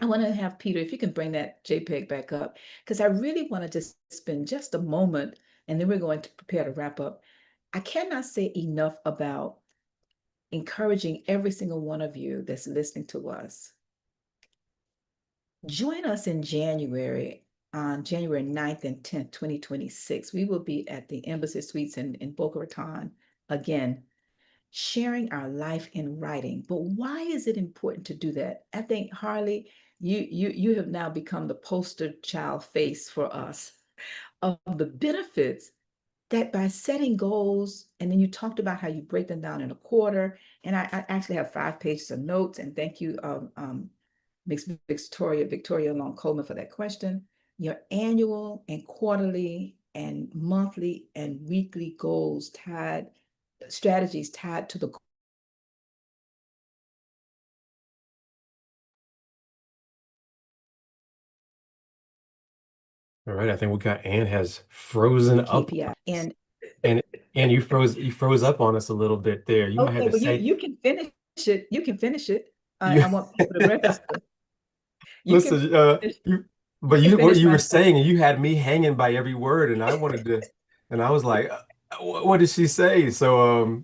I want to have Peter, if you can bring that JPEG back up, because I really want to just spend just a moment and then we're going to prepare to wrap up. I cannot say enough about encouraging every single one of you that's listening to us. Join us in January, on January 9th and 10th, 2026. We will be at the Embassy Suites in Boca Raton again, sharing our life in writing. But why is it important to do that? I think, Harley, you have now become the poster child face for us of the benefits that by setting goals, and then you talked about how you break them down in a quarter. And I actually have 5 pages of notes. And thank you, Miss Victoria Long Coleman, for that question. Your annual and quarterly and monthly and weekly goals tied, strategies tied to the All right, I think we got Ann has frozen up, KPI. And and you froze up on us a little bit there. You might have okay, to well, say you can finish it. You can finish it. you I want people to register. You can listen. finish, You you but can you what finish you my were notes. saying, and you had me hanging by every word, and I wanted to, and I was like, what did she say? So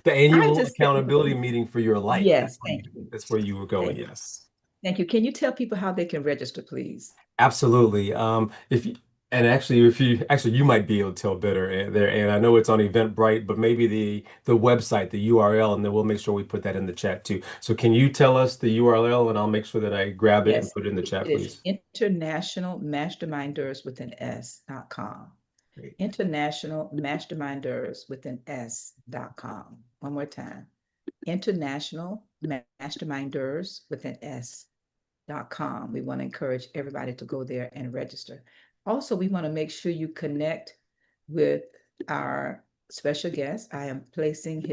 the I annual just said, accountability meeting for your life. yes, thank you. That's where you were going. Thank you. Yes. Thank you. Can you tell people how they can register, please? Absolutely. If you, and actually, if you actually, you might be able to tell better there. And I know it's on Eventbrite, but maybe the website, the URL, and then we'll make sure we put that in the chat too. So can you tell us the URL, and I'll make sure that I grab it and Yes, put it in the it chat, is please. internationalmasterminders.com. Great. Internationalmasterminders.com. One more time. Internationalmasterminders.com. We want to encourage everybody to go there and register. Also, we want to make sure you connect with our special guest. I am placing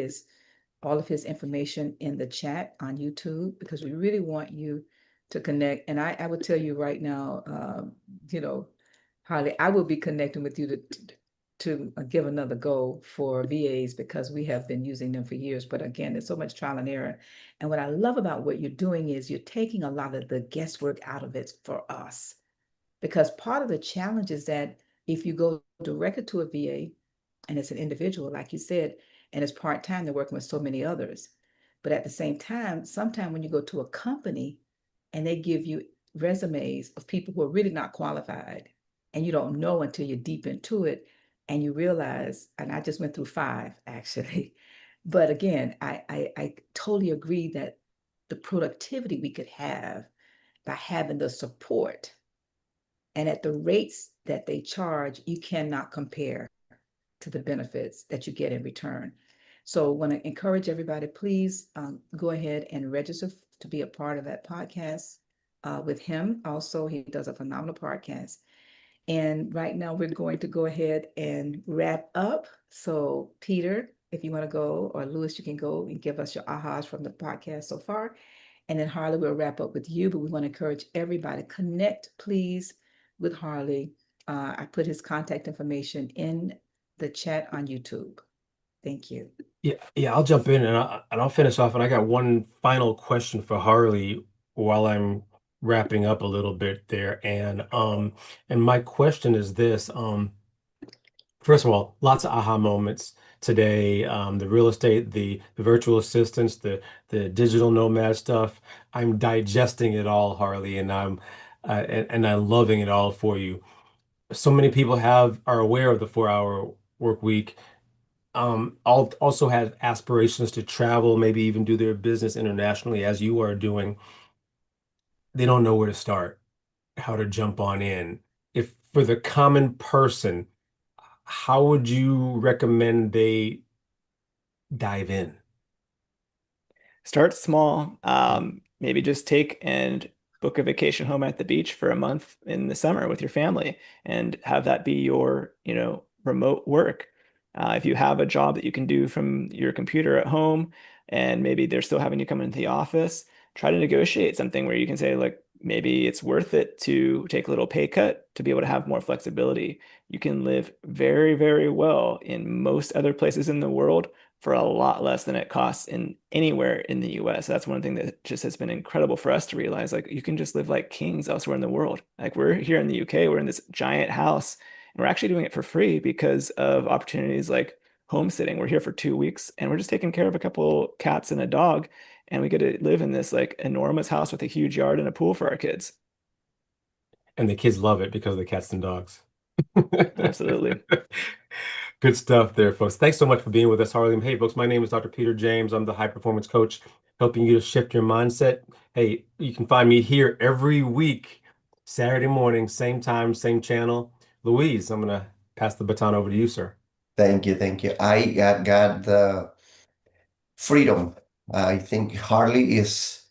all of his information in the chat on YouTube because we really want you to connect. And I will tell you right now, you know, Harley, I will be connecting with you to give another go for VAs because we have been using them for years. But again, there's so much trial and error. And what I love about what you're doing is you're taking a lot of the guesswork out of it for us. Because part of the challenge is that if you go directly to a VA and it's an individual, like you said, and it's part-time, they're working with so many others. But at the same time, sometimes when you go to a company and they give you resumes of people who are really not qualified, and you don't know until you're deep into it, and you realize, and I just went through 5 actually. But again, I totally agree that the productivity we could have by having the support and at the rates that they charge, you cannot compare to the benefits that you get in return. So I want to encourage everybody, please go ahead and register to be a part of that podcast with him. Also, he does a phenomenal podcast. And right now we're going to go ahead and wrap up. So Peter, if you want to go, or Lewis, you can go and give us your ahas from the podcast so far. And then Harley will wrap up with you, but we want to encourage everybody, connect, please, with Harley. I put his contact information in the chat on YouTube. Thank you. Yeah, I'll jump in and I'll finish off. And I got one final question for Harley while I'm wrapping up a little bit there. And my question is this. First of all, lots of aha moments today. The real estate, the virtual assistants, the digital nomad stuff. I'm digesting it all, Harley, and I'm loving it all for you. So many people are aware of the 4-hour work week. Also have aspirations to travel, maybe even do their business internationally, as you are doing. They don't know where to start, how to jump on in. If for the common person, how would you recommend they dive in? Start small. Maybe just take and book a vacation home at the beach for a month in the summer with your family and have that be your, remote work. If you have a job that you can do from your computer at home and maybe they're still having you come into the office, try to negotiate something where you can say, like, maybe it's worth it to take a little pay cut to be able to have more flexibility. You can live very, very well in most other places in the world for a lot less than it costs in anywhere in the US. That's one thing that just has been incredible for us to realize. Like, you can just live like kings elsewhere in the world. Like, we're here in the UK, we're in this giant house, and we're actually doing it for free because of opportunities like homesteading. We're here for 2 weeks and we're just taking care of a couple cats and a dog, and we get to live in this like enormous house with a huge yard and a pool for our kids. And the kids love it because of the cats and dogs. Absolutely. Good stuff there, folks. Thanks so much for being with us, Harley. Hey, folks, my name is Dr. Peter James. I'm the high performance coach, helping you to shift your mindset. Hey, you can find me here every week, Saturday morning, same time, same channel. Louise, I'm going to pass the baton over to you, sir. Thank you, thank you. I got the freedom. I think Harley is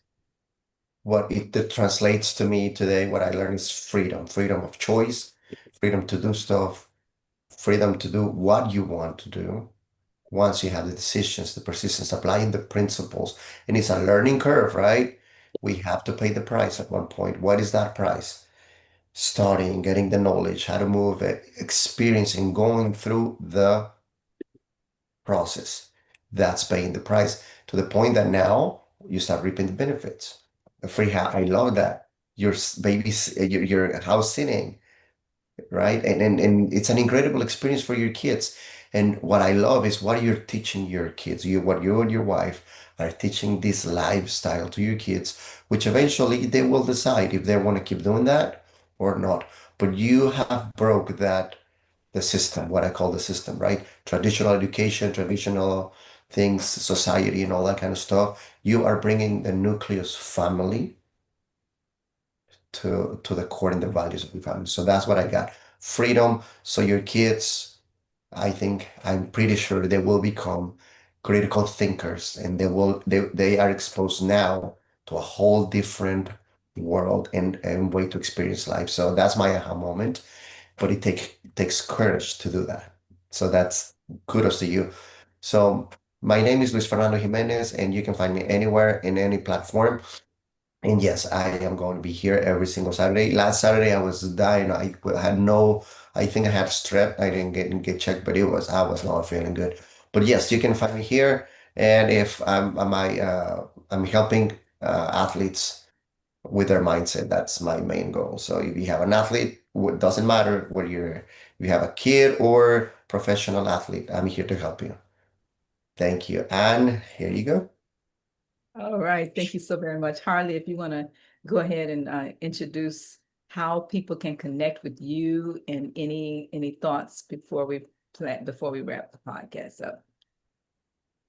what it translates to me today. What I learned is freedom, freedom of choice, freedom to do stuff, freedom to do what you want to do. Once you have the decisions, the persistence, applying the principles, and it's a learning curve, right? We have to pay the price at one point. What is that price? Studying, getting the knowledge, how to move it, experiencing, going through the process. That's paying the price to the point that now you start reaping the benefits. A free house, I love that. Your baby's your house sitting, right? And it's an incredible experience for your kids. And what I love is what you're teaching your kids. What you and your wife are teaching this lifestyle to your kids, which eventually they will decide if they want to keep doing that or not. But you have broke that the system, what I call the system, right? Traditional education, traditional things, society, and all that kind of stuff. You are bringing the nucleus family to the core and the values of the family. So that's what I got. Freedom. So your kids, I'm pretty sure they will become critical thinkers, and they are exposed now to a whole different world and way to experience life. So that's my aha moment. But it takes courage to do that. So that's kudos to you. So my name is Luis Fernando Jimenez, and you can find me anywhere in any platform. And yes, I am going to be here every single Saturday. Last Saturday I was dying. I think I had strep. I didn't get checked, but I was not feeling good. But yes, you can find me here. And if I'm helping athletes with their mindset. That's my main goal. So if you have an athlete, it doesn't matter whether you have a kid or professional athlete, I'm here to help you. Thank you. And here you go. All right. Thank you so very much. Harley, if you want to go ahead and introduce how people can connect with you and any thoughts before we wrap the podcast up.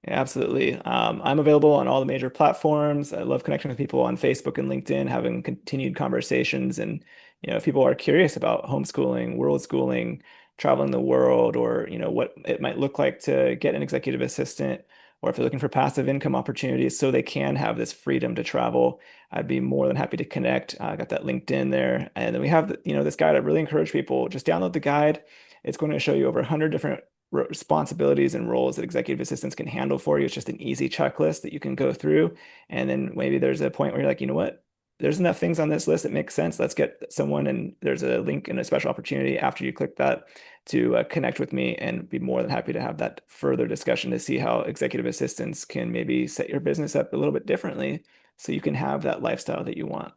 Yeah, absolutely. I'm available on all the major platforms. I love connecting with people on Facebook and LinkedIn, having continued conversations. And, if people are curious about homeschooling, world schooling, traveling the world, or, what it might look like to get an executive assistant, or if they're looking for passive income opportunities so they can have this freedom to travel, I'd be more than happy to connect. I got that LinkedIn there. And then we have, this guide. I really encourage people, just download the guide. It's going to show you over 100 different responsibilities and roles that executive assistants can handle for you. It's just an easy checklist that you can go through. And then maybe there's a point where you're like, you know what? There's enough things on this list that makes sense. Let's get someone, and there's a link and a special opportunity after you click that to connect with me, and be more than happy to have that further discussion to see how executive assistants can maybe set your business up a little bit differently so you can have that lifestyle that you want.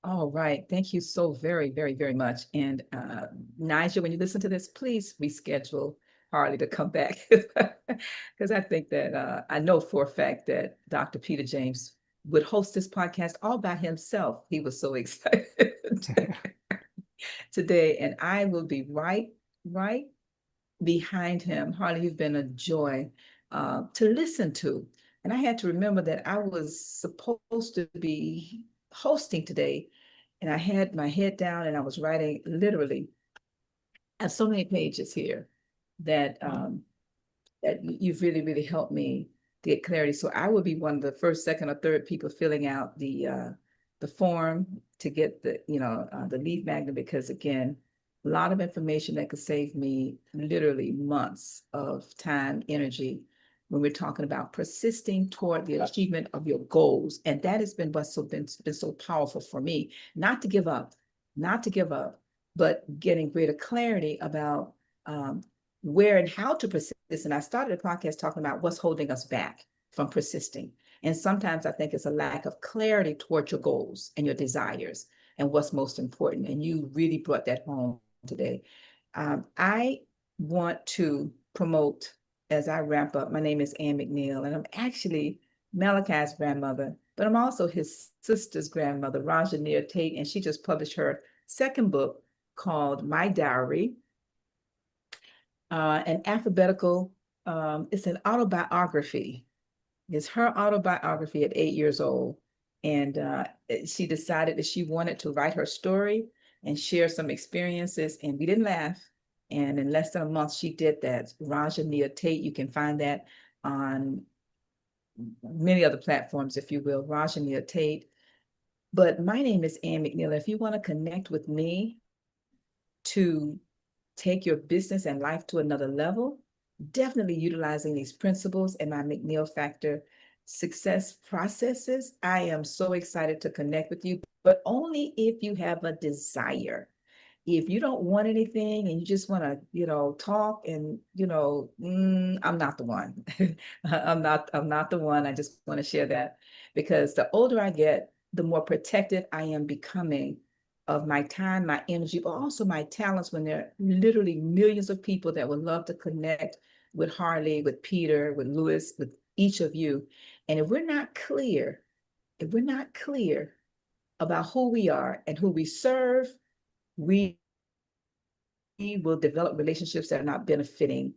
All right. Thank you so very, very, very much. And Nigel, when you listen to this, please reschedule Harley to come back, because I think that I know for a fact that Dr. Peter James would host this podcast all by himself. He was so excited today, and I will be right behind him. Harley, you've been a joy to listen to. And I had to remember that I was supposed to be hosting today, and I had my head down and I was writing literally. I have so many pages here that that you've really, really helped me to get clarity. So I will be one of the first, second, or third people filling out the form to get the lead magnet, because again, a lot of information that could save me literally months of time, energy, when we're talking about persisting toward the achievement of your goals. And that has been what's been so powerful for me, not to give up, but getting greater clarity about where and how to persist. And I started the podcast talking about what's holding us back from persisting. And sometimes I think it's a lack of clarity toward your goals and your desires and what's most important. And you really brought that home today. I want to promote, as I wrap up, my name is Ann McNeil, and I'm actually Malachi's grandmother, but I'm also his sister's grandmother, Rajania Tate, and she just published her second book called My Diary, an alphabetical, it's an autobiography. It's her autobiography at 8 years old. And she decided that she wanted to write her story and share some experiences. And we didn't laugh. And in less than a month, she did that. Rajania Tate, you can find that on many other platforms, if you will, Rajania Tate. But my name is Ann McNeil. If you want to connect with me to take your business and life to another level, definitely utilizing these principles and my McNeil Factor success processes. I am so excited to connect with you, but only if you have a desire. If you don't want anything and you just want to, talk and, I'm not the one. I'm not the one. I just want to share that because the older I get, the more protected I am becoming of my time, my energy, but also my talents when there are literally millions of people that would love to connect with Harley, with Peter, with Lewis, with each of you. And if we're not clear about who we are and who we serve, we will develop relationships that are not benefiting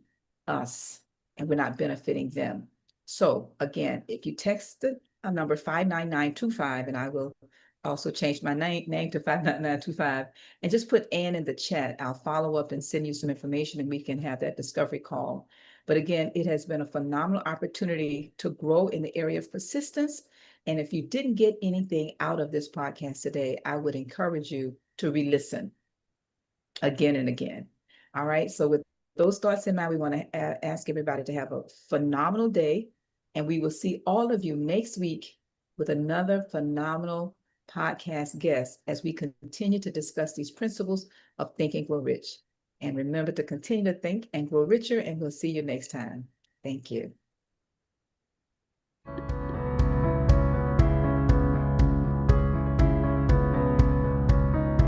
us and we're not benefiting them. So again, if you text the number 59925, and I will also change my name to 59925, and just put Ann in the chat, I'll follow up and send you some information and we can have that discovery call. But again, it has been a phenomenal opportunity to grow in the area of persistence. And if you didn't get anything out of this podcast today, I would encourage you to re-listen again and again. All right. So with those thoughts in mind, we want to ask everybody to have a phenomenal day. And we will see all of you next week with another phenomenal podcast guest as we continue to discuss these principles of Think and Grow Rich. And remember to continue to think and grow richer, and we'll see you next time. Thank you.